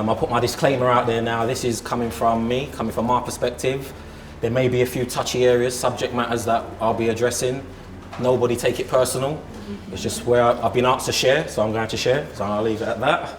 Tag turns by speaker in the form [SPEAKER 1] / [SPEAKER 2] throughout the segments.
[SPEAKER 1] I'll put my disclaimer out there now. This is coming from me, coming from my perspective. There may be a few touchy areas, subject matters that I'll be addressing. Nobody take it personal. It's just where I've been asked to share, so I'm going to share, so I'll leave it at that.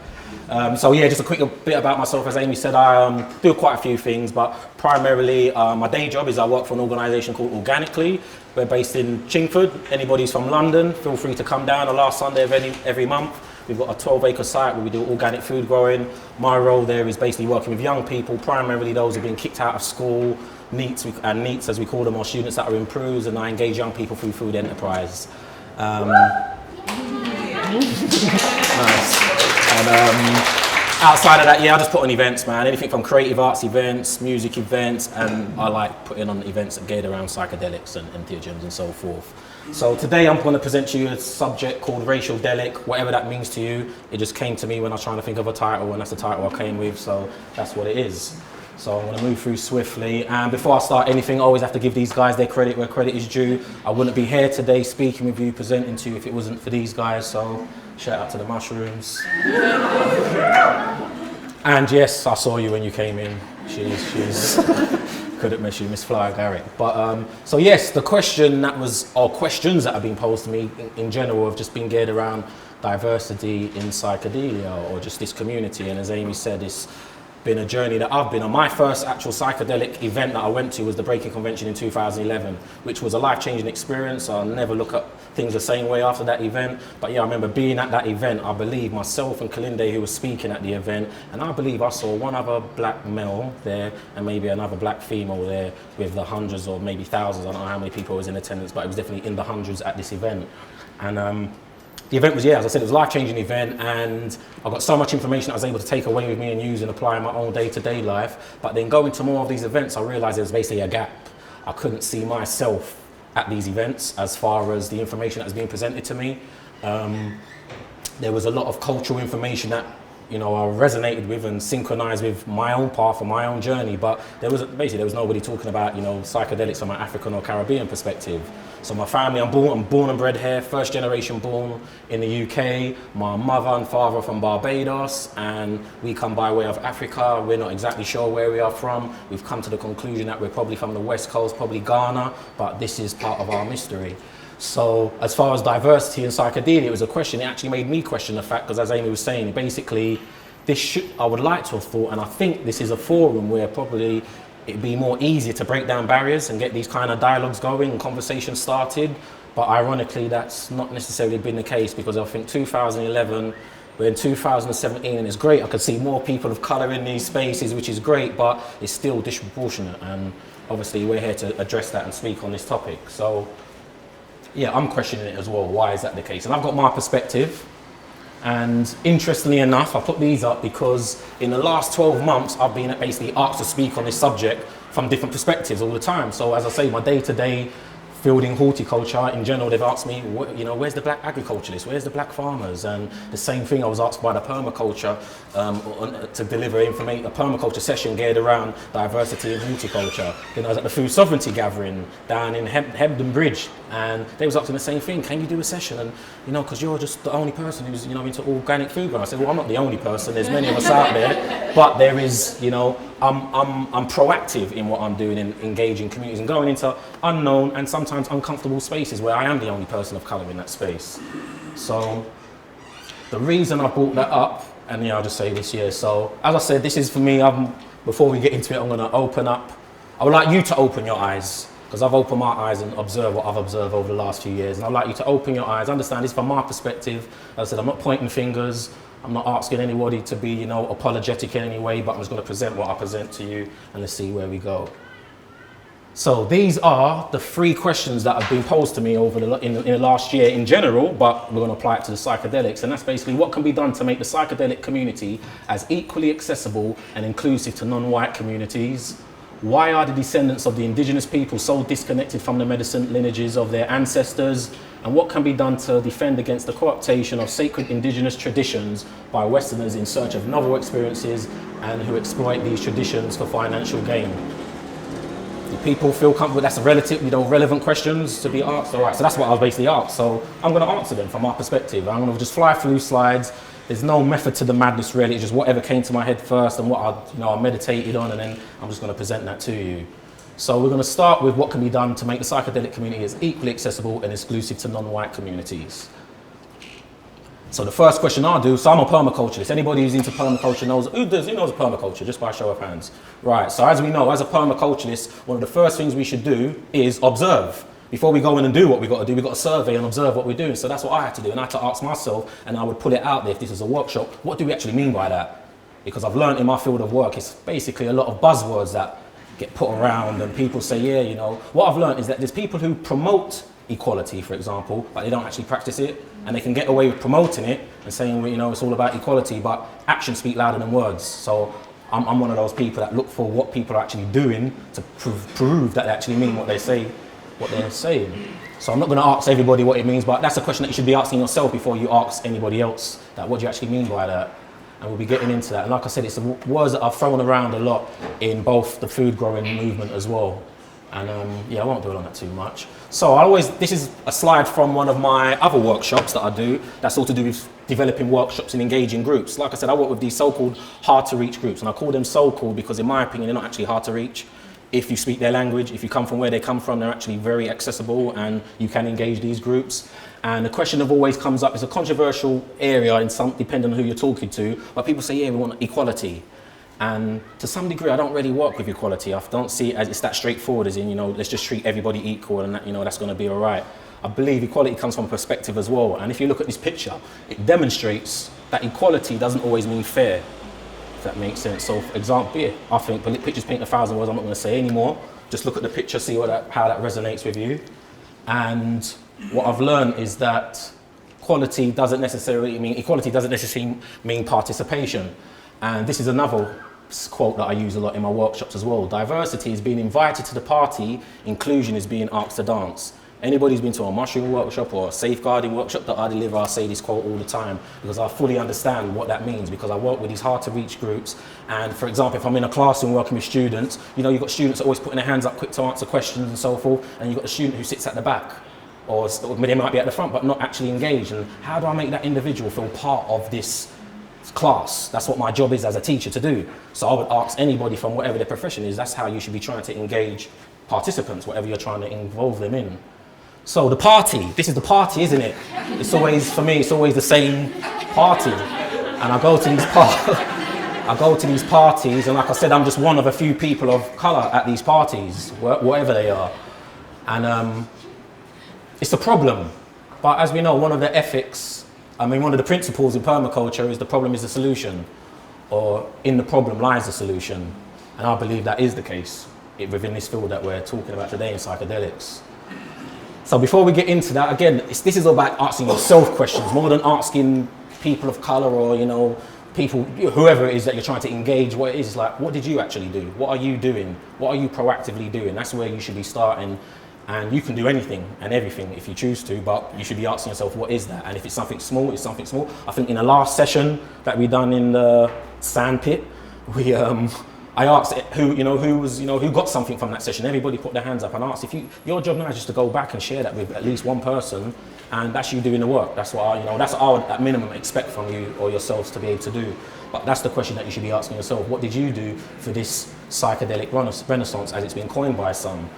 [SPEAKER 1] So yeah, just a quick bit about myself. As Amy said, I do quite a few things, but primarily my day job is I work for an organisation called Organically. We're based in Chingford. Anybody who's from London, feel free to come down the last Sunday of every month. We've got a 12-acre site where we do organic food growing. My role there is basically working with young people, primarily those who've been kicked out of school, NEETs as we call them, or students that are improved, and I engage young people through food enterprise. Nice. And outside of that, yeah, I just put on events, man. Anything from creative arts events, music events, and I like putting on events that geared around psychedelics and entheogens and so forth. So today I'm going to present to you a subject called Racial-Delic, whatever that means to you. It just came to me when I was trying to think of a title, and that's the title I came with, so that's what it is. So I'm going to move through swiftly, and before I start anything, I always have to give these guys their credit where credit is due. I wouldn't be here today speaking with you, presenting to you, if it wasn't for these guys, so shout out to the mushrooms. And yes, I saw you when you came in. She's couldn't miss you, Miss Flower Garrett. But so yes, the question that was, or questions that have been posed to me in general have just been geared around diversity in psychedelia, or just this community. And as Amy said, it's been a journey that I've been on. My first actual psychedelic event that I went to was the Breaking Convention in 2011, which was a life-changing experience. I'll never look at things the same way after that event. But yeah, I remember being at that event. I believe myself and Kalinde, who was speaking at the event, and I believe I saw one other black male there and maybe another black female there, with the hundreds or maybe thousands. I don't know how many people was in attendance, but it was definitely in the hundreds at this event. And the event was, yeah, as I said, it was a life-changing event, and I got so much information I was able to take away with me and use and apply in my own day-to-day life. But then going to more of these events, I realized there was basically a gap. I couldn't see myself at these events as far as the information that was being presented to me. There was a lot of cultural information that, you know, I resonated with and synchronized with my own path and my own journey, but there was nobody talking about, you know, psychedelics from an African or Caribbean perspective. So my family, I'm born and bred here, first generation born in the UK. My mother and father are from Barbados, and we come by way of Africa. We're not exactly sure where we are from. We've come to the conclusion that we're probably from the West Coast, probably Ghana, but this is part of our mystery. So as far as diversity in psychedelia, it was a question. It actually made me question the fact, because as Amy was saying, basically, I would like to have thought, and I think this is a forum where probably it'd be more easier to break down barriers and get these kind of dialogues going and conversations started. But ironically, that's not necessarily been the case, because I think 2011, we're in 2017, and it's great. I could see more people of colour in these spaces, which is great, but it's still disproportionate. And obviously, we're here to address that and speak on this topic. So yeah, I'm questioning it as well. Why is that the case? And I've got my perspective. And interestingly enough, I put these up because in the last 12 months, I've been basically asked to speak on this subject from different perspectives all the time. So as I say, my day-to-day fielding horticulture in general, they've asked me, you know, where's the black agriculturalists? Where's the black farmers? And the same thing I was asked by the permaculture to deliver information, a permaculture session geared around diversity in horticulture. Then I was at the food sovereignty gathering down in Hebden Bridge, and they was asking the same thing. Can you do a session? And you know, because you're just the only person who's, you know, into organic food growing. I said, well, I'm not the only person. There's many of us out there, but there is, you know, I'm proactive in what I'm doing in engaging communities and going into unknown and sometimes uncomfortable spaces where I am the only person of colour in that space. So the reason I brought that up, and yeah, I'll just say this year. So as I said, this is for me. Before we get into it, I'm going to open up. I would like you to open your eyes, because I've opened my eyes and observed what I've observed over the last few years. And I'd like you to open your eyes, understand this from my perspective. As I said, I'm not pointing fingers. I'm not asking anybody to be, you know, apologetic in any way, but I'm just going to present what I present to you, and let's see where we go. So these are the 3 questions that have been posed to me over in the last year in general, but we're going to apply it to the psychedelics. And that's basically what can be done to make the psychedelic community as equally accessible and inclusive to non-white communities. Why are the descendants of the indigenous people so disconnected from the medicine lineages of their ancestors? And what can be done to defend against the co-optation of sacred indigenous traditions by Westerners in search of novel experiences and who exploit these traditions for financial gain? Do people feel comfortable? That's a relative, you know, relevant questions to be asked. All right, so that's what I was basically asked. So I'm going to answer them from my perspective. I'm going to just fly through slides. there's no method to the madness really. It's just whatever came to my head first and what I meditated on, and then I'm just going to present that to you. So we're going to start with what can be done to make the psychedelic community as equally accessible and exclusive to non-white communities. So the first question I'll do, so I'm a permaculturist. Anybody who's into permaculture knows, who knows permaculture, just by a show of hands. Right, so as we know, as a permaculturist, one of the first things we should do is observe. Before we go in and do what we've got to do, we've got to survey and observe what we're doing. So that's what I had to do, and I had to ask myself, and I would put it out there if this is a workshop, what do we actually mean by that? Because I've learned in my field of work, it's basically a lot of buzzwords that get put around, and people say, yeah, you know, what I've learned is that there's people who promote equality, for example, but they don't actually practice it, and they can get away with promoting it and saying, you know, it's all about equality, but actions speak louder than words. So I'm one of those people that look for what people are actually doing to prove that they actually mean what they say, what they're saying. So I'm not going to ask everybody what it means, but that's a question that you should be asking yourself before you ask anybody else, that what do you actually mean by that? And we'll be getting into that. And like I said, it's the words that I've thrown around a lot in both the food growing movement as well. And yeah, I won't dwell on that too much. So this is a slide from one of my other workshops that I do, that's all to do with developing workshops and engaging groups. Like I said, I work with these so-called hard to reach groups, and I call them so-called because in my opinion, they're not actually hard to reach. If you speak their language, if you come from where they come from, they're actually very accessible and you can engage these groups. And the question that always comes up is a controversial area depending on who you're talking to, but people say, yeah, we want equality. And to some degree, I don't really work with equality. I don't see it as it's that straightforward as in, you know, let's just treat everybody equal and that, you know, that's going to be all right. I believe equality comes from perspective as well. And if you look at this picture, it demonstrates that equality doesn't always mean fair, if that makes sense. So for example, yeah, I think pictures paint 1,000 words, I'm not going to say anymore. Just look at the picture, see how that resonates with you. And what I've learned is that equality doesn't necessarily mean participation. And this is another quote that I use a lot in my workshops as well. Diversity is being invited to the party, inclusion is being asked to dance. Anybody who's been to a mushroom workshop or a safeguarding workshop that I deliver, I say this quote all the time because I fully understand what that means, because I work with these hard to reach groups. And for example, if I'm in a classroom working with students, you know, you've got students always putting their hands up quick to answer questions and so forth, and you've got a student who sits at the back, or they might be at the front but not actually engaged. And how do I make that individual feel part of this class? That's what my job is as a teacher to do. So I would ask anybody from whatever their profession is, that's how you should be trying to engage participants, whatever you're trying to involve them in. So the party, this is the party, isn't it? It's always, for me, it's always the same party. And I go to these parties, and like I said, I'm just one of a few people of colour at these parties, whatever they are. And it's a problem. But as we know, one of the one of the principles in permaculture is the problem is the solution, or in the problem lies the solution. And I believe that is the case within this field that we're talking about today in psychedelics. So before we get into that, again, this is about asking yourself questions more than asking people of colour or, you know, people, whoever it is that you're trying to engage. What it is like, what did you actually do? What are you doing? What are you proactively doing? That's where you should be starting. And you can do anything and everything if you choose to, but you should be asking yourself, what is that? And if it's something small, it's something small. I think in the last session that we done in the sand pit, I asked who got something from that session. Everybody put their hands up and asked, your job now is just to go back and share that with at least one person, and that's you doing the work. That's what I would at minimum expect from you or yourselves to be able to do. But that's the question that you should be asking yourself. What did you do for this psychedelic renaissance, as it's been coined by some?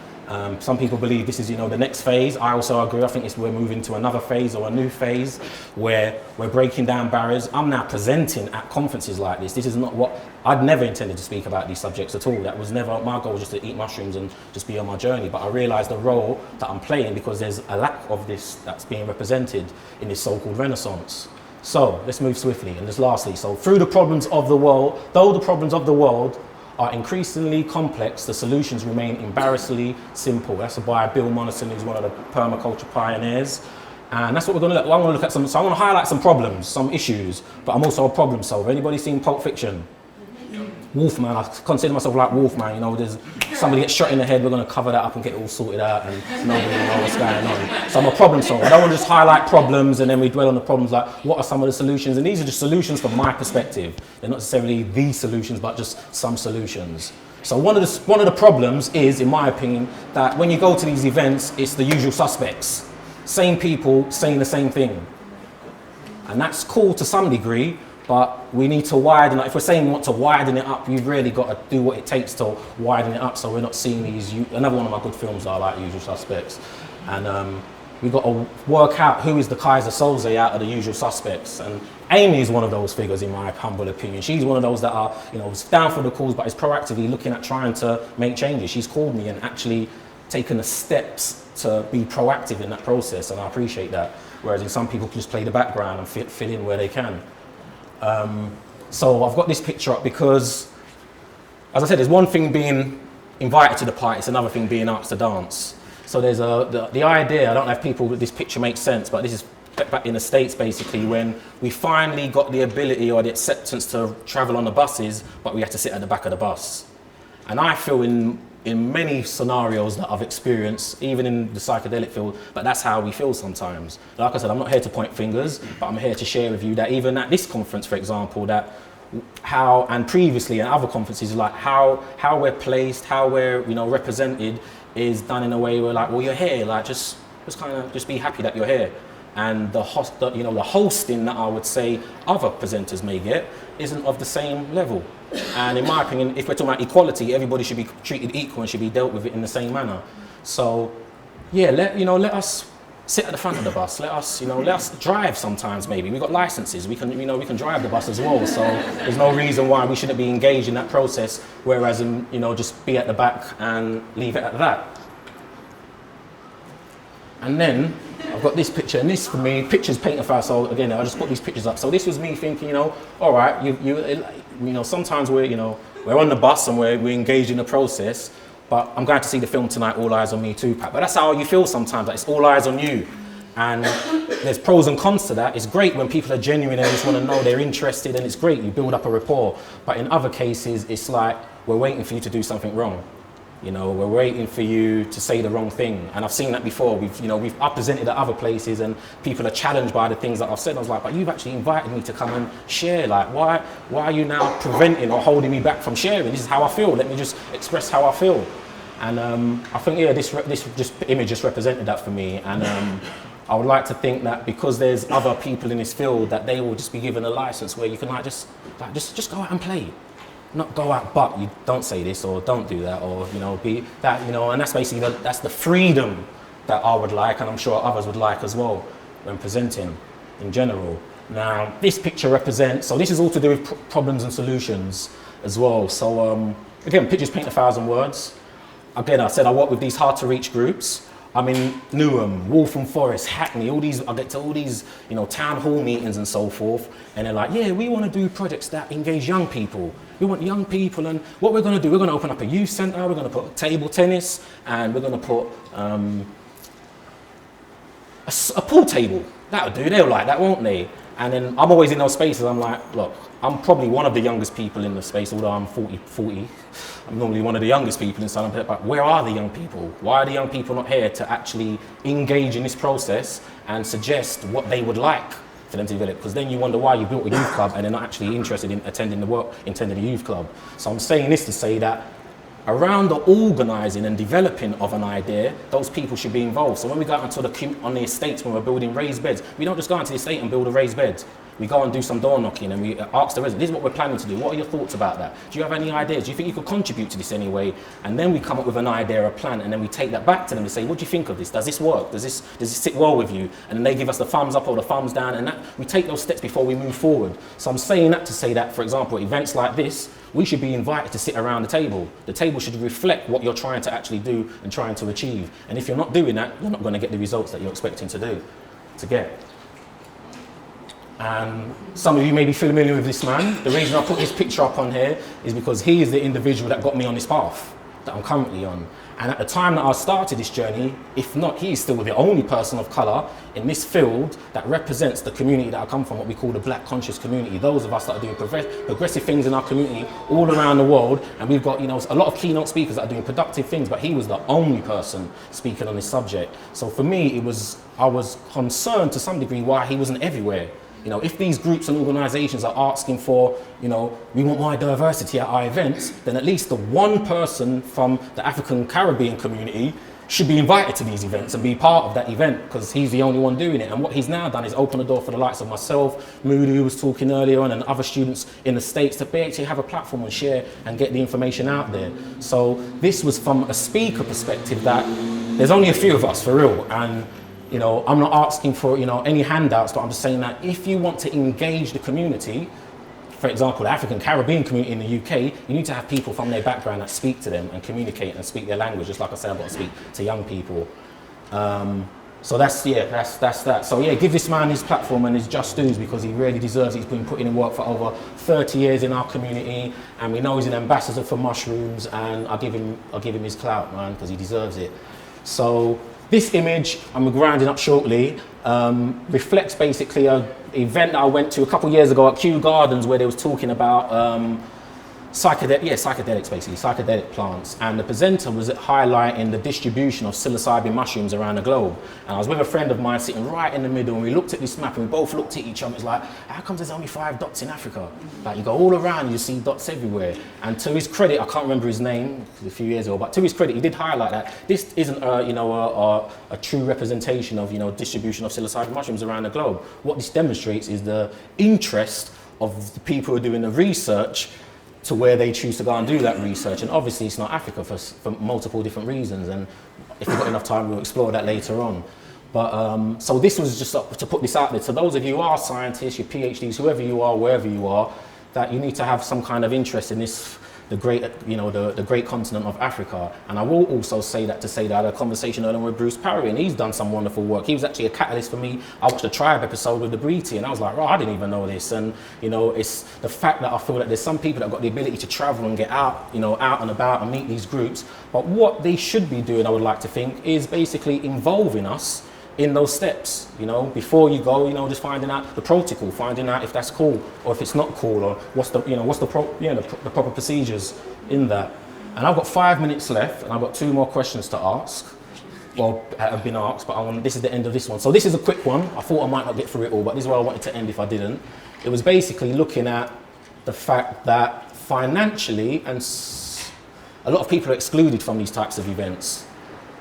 [SPEAKER 1] Some people believe this is, the next phase. I also agree. I think we're moving to another phase or a new phase where we're breaking down barriers. I'm now presenting at conferences like this. This is not what I'd never intended to speak about these subjects at all. That was never my goal, just to eat mushrooms and just be on my journey. But I realised the role that I'm playing because there's a lack of this that's being represented in this so-called renaissance. So let's move swiftly. And just lastly, so though the problems of the world are increasingly complex, the solutions remain embarrassingly simple. That's by Bill Mollison, who's one of the permaculture pioneers. And that's what we're going to look at. I'm going to look at so I'm going to highlight some problems, some issues, but I'm also a problem solver. Anybody seen Pulp Fiction? Wolfman, I consider myself like Wolfman, there's somebody gets shot in the head, we're going to cover that up and get it all sorted out and nobody will know what's going on. So I'm a problem solver. I don't want to just highlight problems and then we dwell on the problems, like what are some of the solutions, and these are just solutions from my perspective. They're not necessarily the solutions, but just some solutions. So one of the problems is, in my opinion, that when you go to these events, it's the usual suspects. Same people saying the same thing. And that's cool to some degree, but we need to widen it. If we're saying we want to widen it up, you've really got to do what it takes to widen it up so we're not seeing these. Another one of my good films are like Usual Suspects. And we've got to work out who is the Kaiser Soze out of the Usual Suspects. And Amy is one of those figures, in my humble opinion. She's one of those that are, is down for the cause, but is proactively looking at trying to make changes. She's called me and actually taken the steps to be proactive in that process, and I appreciate that. Whereas in some people just play the background and fit in where they can. So I've got this picture up because, as I said, there's one thing being invited to the party, it's another thing being asked to dance. So there's the idea, I don't know if people with this picture makes sense, but this is back in the States basically, when we finally got the ability or the acceptance to travel on the buses, but we had to sit at the back of the bus. And I feel in many scenarios that I've experienced, even in the psychedelic field, but that's how we feel sometimes. Like I said, I'm not here to point fingers, but I'm here to share with you that even at this conference, for example, that how, and previously at other conferences, like how we're placed, how we're represented is done in a way where like, well, you're here, like just kind of just be happy that you're here. And the hosting that I would say other presenters may get isn't of the same level. And in my opinion, if we're talking about equality, everybody should be treated equal and should be dealt with it in the same manner. So, yeah, let us sit at the front of the bus. Let us drive sometimes. Maybe we've got licenses. We can drive the bus as well. So there's no reason why we shouldn't be engaged in that process. Whereas, just be at the back and leave it at that. And then I've got this picture, and this for me, pictures paint a fire. So again, I just put these pictures up. So this was me thinking, all right, sometimes we're on the bus and we're engaged in the process, but I'm going to see the film tonight, All Eyes on Me, Tupac. But that's how you feel sometimes, like it's all eyes on you. And there's pros and cons to that. It's great when people are genuine and just want to know, they're interested, and it's great, you build up a rapport. But in other cases, it's like, we're waiting for you to do something wrong. We're waiting for you to say the wrong thing. And I've seen that before. I presented at other places and people are challenged by the things that I've said. I was like, but you've actually invited me to come and share. Like, why are you now preventing or holding me back from sharing? This is how I feel. Let me just express how I feel. And I think, yeah, this image just represented that for me. And I would like to think that because there's other people in this field, that they will just be given a license where you can just go out and play. Not go out, but you don't say this or don't do that, or be that, and that's basically that's the freedom that I would like, and I'm sure others would like as well when presenting in general. Now this picture represents, so this is all to do with problems and solutions as well. So again, pictures paint 1,000 words. Again, I said I work with these hard to reach groups. I'm in Newham, Waltham Forest, Hackney, I get to all these, town hall meetings and so forth, and they're like, yeah, we want to do projects that engage young people. We want young people, and what we're going to do, we're going to open up a youth centre, we're going to put table tennis, and we're going to put a pool table. That'll do, they'll like that, won't they? And then I'm always in those spaces, I'm like, look, I'm probably one of the youngest people in the space, although I'm 40. I'm normally one of the youngest people inside, but where are the young people? Why are the young people not here to actually engage in this process and suggest what they would like for them to develop? Because then you wonder why you built a youth club and they're not actually interested in attending the youth club. So I'm saying this to say that around the organising and developing of an idea, those people should be involved. So when we go out on the estates, when we're building raised beds, we don't just go into the estate and build a raised bed. We go and do some door knocking and we ask the residents, this is what we're planning to do. What are your thoughts about that? Do you have any ideas? Do you think you could contribute to this anyway? And then we come up with an idea, a plan, and then we take that back to them and say, what do you think of this? Does this work? Does this sit well with you? And then they give us the thumbs up or the thumbs down, and we take those steps before we move forward. So I'm saying that to say that, for example, events like this, we should be invited to sit around the table. The table should reflect what you're trying to actually do and trying to achieve. And if you're not doing that, you're not going to get the results that you're expecting to get. And some of you may be familiar with this man. The reason I put his picture up on here is because he is the individual that got me on this path that I'm currently on. And at the time that I started this journey, if not, he is still the only person of colour in this field that represents the community that I come from, what we call the Black conscious community. Those of us that are doing progressive things in our community all around the world. And we've got, a lot of keynote speakers that are doing productive things, but he was the only person speaking on this subject. So for me, I was concerned to some degree why he wasn't everywhere. If these groups and organisations are asking for, we want more diversity at our events, then at least the one person from the African Caribbean community should be invited to these events and be part of that event, because he's the only one doing it. And what he's now done is open the door for the likes of myself, Moody, who was talking earlier on, and other students in the States to actually have a platform and share and get the information out there. So this was from a speaker perspective, that there's only a few of us for real. And you know, I'm not asking for, you know, any handouts, but I'm just saying that if you want to engage the community, for example, the African Caribbean community in the UK, you need to have people from their background that speak to them and communicate and speak their language. Just like I said, I've got to speak to young people. So that's that. So yeah, give this man his platform and his just dues, because he really deserves it. He's been putting in work for over 30 years in our community, and we know he's an ambassador for mushrooms, and I'll give him his clout, man, because he deserves it. So this image, I'm rounding up shortly, reflects basically an event that I went to a couple of years ago at Kew Gardens, where they was talking about psychedelics, basically, psychedelic plants. And the presenter was highlighting the distribution of psilocybin mushrooms around the globe. And I was with a friend of mine sitting right in the middle, and we looked at this map, and we both looked at each other. It's like, how come there's only 5 dots in Africa? Like, you go all around, you see dots everywhere. And to his credit, I can't remember his name, a few years ago, but to his credit, he did highlight that this isn't a true representation of, you know, distribution of psilocybin mushrooms around the globe. What this demonstrates is the interest of the people who are doing the research to where they choose to go and do that research. And obviously it's not Africa for multiple different reasons, and if we've got enough time we'll explore that later on. But so this was just to put this out there to those of you who are scientists, your PhDs, whoever you are, wherever you are, that you need to have some kind of interest in this, the great continent of Africa. And I will also say that I had a conversation earlier with Bruce Parry, and he's done some wonderful work. He was actually a catalyst for me. I watched the Tribe episode with the Briti, and I was like, oh, I didn't even know this. And you know, it's the fact that I feel that there's some people that have got the ability to travel and get out, you know, out and about and meet these groups. But what they should be doing, I would like to think, is basically involving us in those steps, you know, before you go, you know, just finding out the protocol, finding out if that's cool or if it's not cool, or what's the proper procedures in that. And I've got 5 minutes left, and I've got 2 more questions to ask. Well, have been asked, but this is the end of this one. So this is a quick one. I thought I might not get through it all, but this is where I wanted to end if I didn't. It was basically looking at the fact that financially, and a lot of people are excluded from these types of events.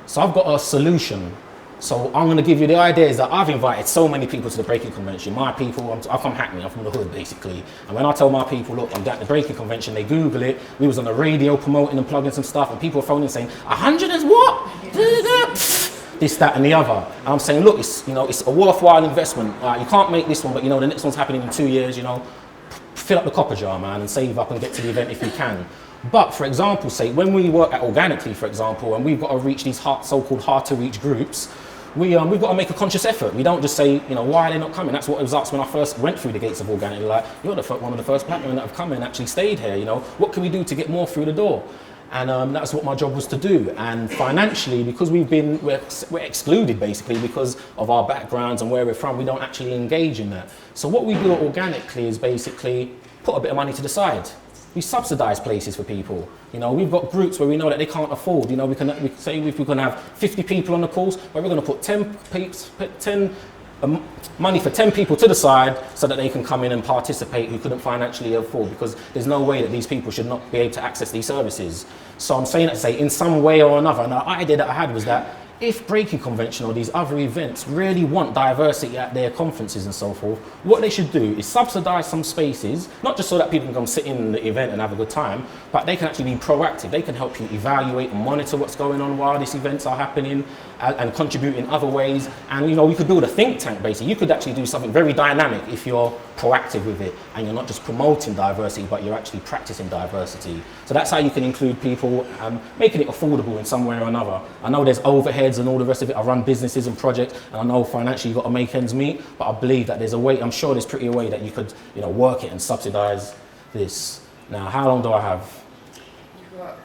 [SPEAKER 1] So I've got a solution. So I'm going to give you the idea is that I've invited so many people to the Breaking Convention. My people, I'm from Hackney, I'm from the hood basically. And when I tell my people, look, I'm at the Breaking Convention, they Google it. We was on the radio promoting and plugging some stuff, and people were phoning saying, 100 is what? This, that, and the other. And I'm saying, look, it's, you know, it's a worthwhile investment. You can't make this one, but you know, the next one's happening in 2 years. You know, fill up the copper jar, man, and save up and get to the event if you can. But for example, say when we work at organically, for example, and we've got to reach these so-called hard-to-reach groups. We've got to make a conscious effort. We don't just say, you know, why are they not coming? That's what it was asked when I first went through the gates of organic. Like, you're one of the first black women that have come and actually stayed here. You know, what can we do to get more through the door? And that's what my job was to do. And financially, because we're excluded basically because of our backgrounds and where we're from, we don't actually engage in that. So what we do organically is basically put a bit of money to the side. We subsidise places for people. You know, we've got groups where we know that they can't afford. You know, we say if we can have 50 people on the course, but we're going to put money for 10 people to the side so that they can come in and participate who couldn't financially afford, because there's no way that these people should not be able to access these services. So I'm saying that to say in some way or another, and the idea that I had was that if Breaking Convention or these other events really want diversity at their conferences and so forth, what they should do is subsidise some spaces, not just so that people can come sit in the event and have a good time, but they can actually be proactive. They can help you evaluate and monitor what's going on while these events are happening and contribute in other ways. And you know, we could build a think tank basically. You could actually do something very dynamic if you're proactive with it and you're not just promoting diversity, but you're actually practicing diversity. So that's how you can include people, making it affordable in some way or another. I know there's overheads and all the rest of it. I run businesses and projects, and I know financially you've got to make ends meet, but I believe that there's a way, I'm sure there's pretty a way that you could, you know, work it and subsidise this. Now, how long do I have?
[SPEAKER 2] You've got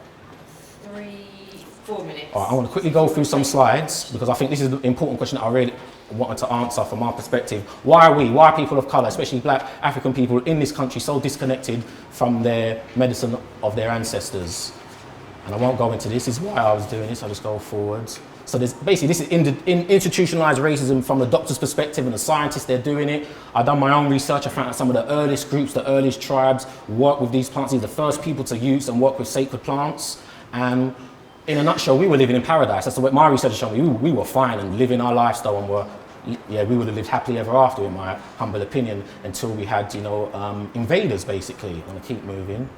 [SPEAKER 2] 4 minutes.
[SPEAKER 1] All right, I want to quickly go through some slides, because I think this is the important question that I really wanted to answer from our perspective. Why are people of colour, especially black African people in this country, so disconnected from their medicine of their ancestors? And I won't go into this. This is why I was doing this. I'll just go forwards. So there's basically, this is institutionalized racism from the doctor's perspective and the scientists, they're doing it. I've done my own research. I found that some of the earliest groups, the earliest tribes work with these plants. These are the first people to use and work with sacred plants. And in a nutshell, we were living in paradise. That's what my research has shown me. We were fine and living our lifestyle, and we would have lived happily ever after, in my humble opinion, until we had, invaders, basically. I'm gonna keep moving.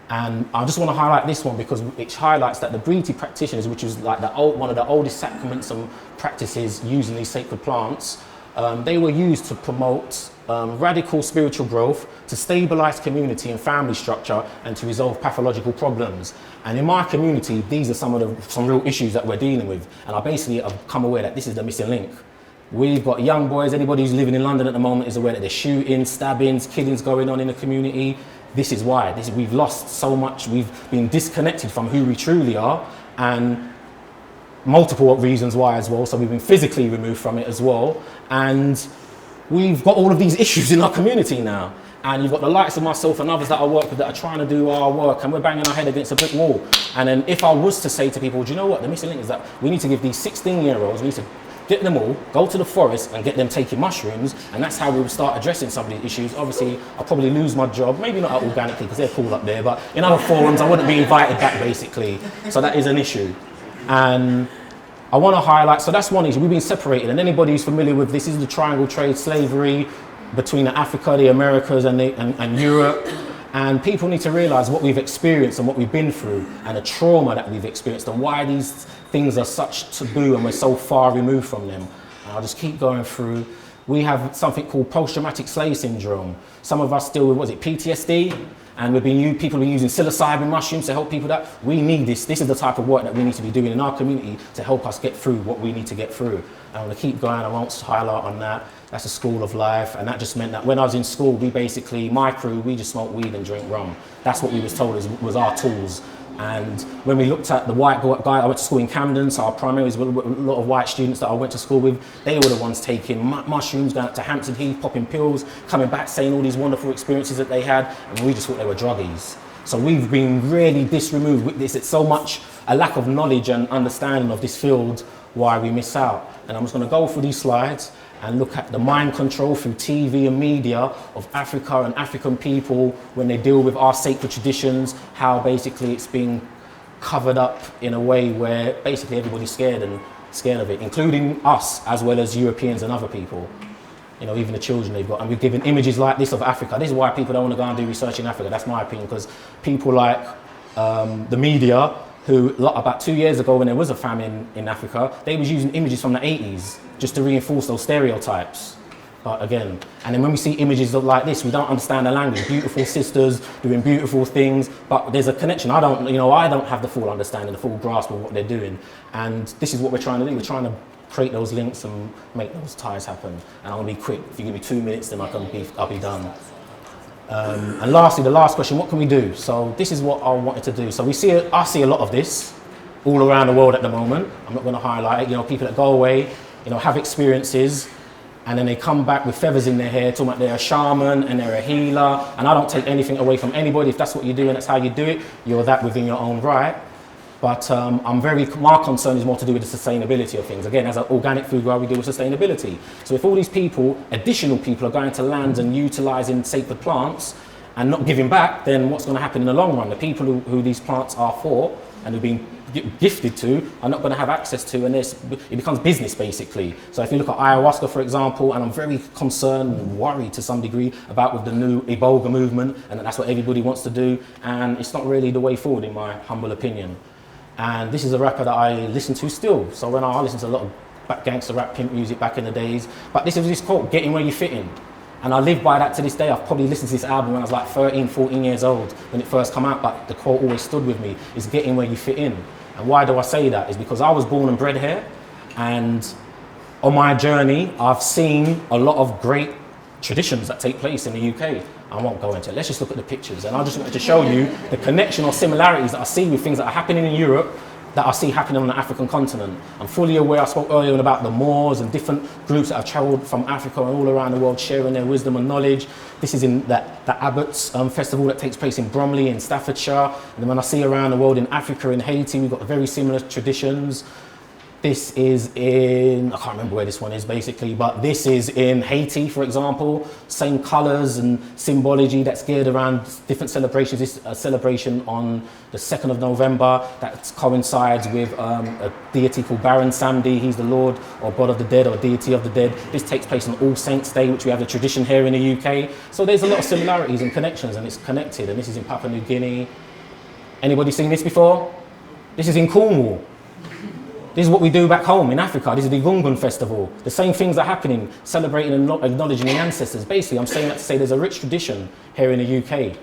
[SPEAKER 1] And I just want to highlight this one because it highlights that the Briti practitioners, which was like one of the oldest sacraments and practices using these sacred plants, they were used to promote radical spiritual growth, to stabilize community and family structure, and to resolve pathological problems. And in my community, these are some real issues that we're dealing with. And I basically have come aware that this is the missing link. We've got young boys, anybody who's living in London at the moment is aware that there's shootings, stabbings, killings going on in the community. This is why. We've lost so much, we've been disconnected from who we truly are, and multiple reasons why as well. So we've been physically removed from it as well. And we've got all of these issues in our community now. And you've got the likes of myself and others that I work with that are trying to do our work, and we're banging our head against a brick wall. And then if I was to say to people, do you know what, the missing link is that we need to give these 16-year-olds, we need to get them all, go to the forest and get them taking mushrooms, and that's how we would start addressing some of these issues. Obviously, I'll probably lose my job, maybe not organically because they're cool up there, but in other forums I wouldn't be invited back, basically. So that is an issue. And I want to highlight, so that's one issue, we've been separated, and anybody who's familiar with this is the triangle trade slavery between Africa, the Americas and Europe. And people need to realize what we've experienced and what we've been through, and the trauma that we've experienced, and why these things are such taboo and we're so far removed from them. And I'll just keep going through. We have something called post-traumatic slave syndrome. Some of us deal with, PTSD? And people are using psilocybin mushrooms to help people that. We need this. This is the type of work that we need to be doing in our community to help us get through what we need to get through. And I'm gonna keep going, I won't highlight on that. That's a school of life, and that just meant that when I was in school, my crew, we just smoked weed and drink rum. That's what we was told was our tools. And when we looked at the white guy, I went to school in Camden, so our primary was a lot of white students that I went to school with. They were the ones taking mushrooms, going out to Hampstead Heath, popping pills, coming back saying all these wonderful experiences that they had, and we just thought they were druggies. So we've been really disremoved with this. It's so much a lack of knowledge and understanding of this field why we miss out. And I'm just going to go through these slides and look at the mind control through TV and media of Africa and African people when they deal with our sacred traditions, how basically it's being covered up in a way where basically everybody's scared of it, including us as well as Europeans and other people. Even the children they've got. And we've given images like this of Africa. This is why people don't want to go and do research in Africa, that's my opinion, because people like the media, who about 2 years ago when there was a famine in Africa, they was using images from the 80s just to reinforce those stereotypes. But again, and then when we see images like this, we don't understand the language. Beautiful sisters doing beautiful things, but there's a connection. I don't have the full understanding, the full grasp of what they're doing. And this is what we're trying to do. We're trying to create those links and make those ties happen. And I'm gonna be quick. If you give me 2 minutes, then I'll be done. And lastly, the last question, what can we do? So this is what I wanted to do. So I see a lot of this all around the world at the moment. I'm not going to highlight it. People that go away, have experiences, and then they come back with feathers in their hair, talking about they're a shaman and they're a healer. And I don't take anything away from anybody. If that's what you do and that's how you do it, you're that within your own right. But my concern is more to do with the sustainability of things. Again, as an organic food grower, we deal with sustainability. So if all these additional people are going to land and utilising sacred plants and not giving back, then what's going to happen in the long run? The people who these plants are for and who've been gifted to are not going to have access to, and it becomes business basically. So if you look at ayahuasca, for example, and I'm very concerned and worried to some degree about with the new Iboga movement, and that's what everybody wants to do, and it's not really the way forward in my humble opinion. And this is a rapper that I listen to still. So when I listen to a lot of gangster rap, pimp music back in the days, but this is this quote, getting where you fit in. And I live by that to this day. I've probably listened to this album when I was like 13, 14 years old when it first came out, but the quote always stood with me, is getting where you fit in. And why do I say that? Is because I was born and bred here, and on my journey, I've seen a lot of great traditions that take place in the UK. I won't go into it. Let's just look at the pictures. And I just wanted to show you the connection or similarities that I see with things that are happening in Europe that I see happening on the African continent. I'm fully aware, I spoke earlier about the Moors and different groups that have travelled from Africa and all around the world sharing their wisdom and knowledge. This is in the Abbots festival that takes place in Bromley in Staffordshire. And then when I see around the world in Africa, in Haiti, we've got very similar traditions. This is in, I can't remember where this one is basically, but this is in Haiti, for example. Same colors and symbology that's geared around different celebrations. This is a celebration on the 2nd of November that coincides with a deity called Baron Samedi. He's the Lord or God of the Dead or deity of the dead. This takes place on All Saints Day, which we have a tradition here in the UK. So there's a lot of similarities and connections, and it's connected. And this is in Papua New Guinea. Anybody seen this before? This is in Cornwall. This is what we do back home in Africa. This is the Gungun festival. The same things are happening, celebrating and acknowledging the ancestors. Basically, I'm saying that to say there's a rich tradition here in the UK.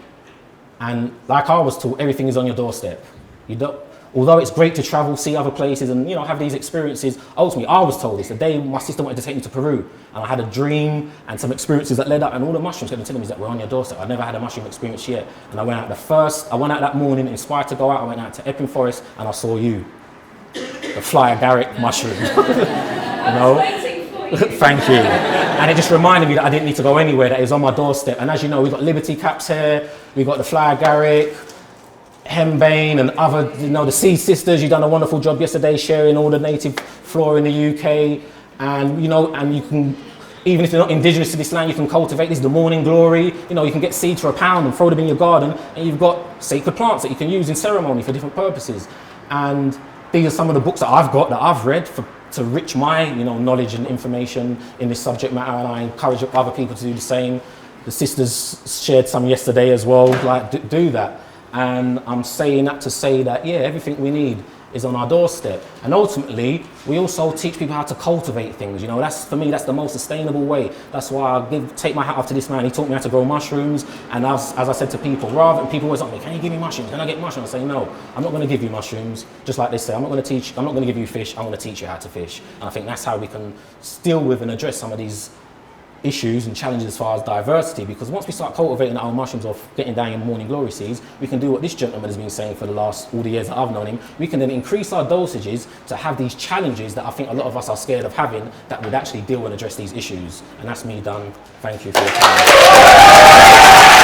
[SPEAKER 1] And like I was taught, everything is on your doorstep. You don't, although it's great to travel, see other places and, you know, have these experiences, ultimately, I was told this. The day my sister wanted to take me to Peru, and I had a dream and some experiences that led up, and all the mushrooms kept telling me that we're on your doorstep. I'd never had a mushroom experience yet. And I went out that morning, inspired to go out. I went out to Epping Forest, and I saw you. The fly agaric mushroom, you know. Thank you. And it just reminded me that I didn't need to go anywhere, that it was on my doorstep. And as you know, we've got Liberty caps here, we've got the fly agaric, henbane, and other, you know, the Seed Sisters. You've done a wonderful job yesterday sharing all the native flora in the UK. And, you know, and you can, even if you're not indigenous to this land, you can cultivate. This is the morning glory. You know, you can get seeds for £1 and throw them in your garden, and you've got sacred plants that you can use in ceremony for different purposes. And these are some of the books that I've got, that I've read to enrich my, you know, knowledge and information in this subject matter, and I encourage other people to do the same. The sisters shared some yesterday as well, like do that. And I'm saying that to say that, yeah, everything we need is on our doorstep. And ultimately, we also teach people how to cultivate things. You know, that's, for me, that's the most sustainable way. That's why I take my hat off to this man. He taught me how to grow mushrooms. And as I said to people, rather than people always ask me, can you give me mushrooms? Can I get mushrooms? I say, no, I'm not going to give you mushrooms. Just like they say, I'm not going to give you fish. I'm going to teach you how to fish. And I think that's how we can deal with and address some of these issues and challenges as far as diversity, because once we start cultivating our mushrooms or getting down in morning glory seeds, we can do what this gentleman has been saying for all the years that I've known him. We can then increase our dosages to have these challenges that I think a lot of us are scared of having, that would actually deal and address these issues. And that's me done. Thank you for your time.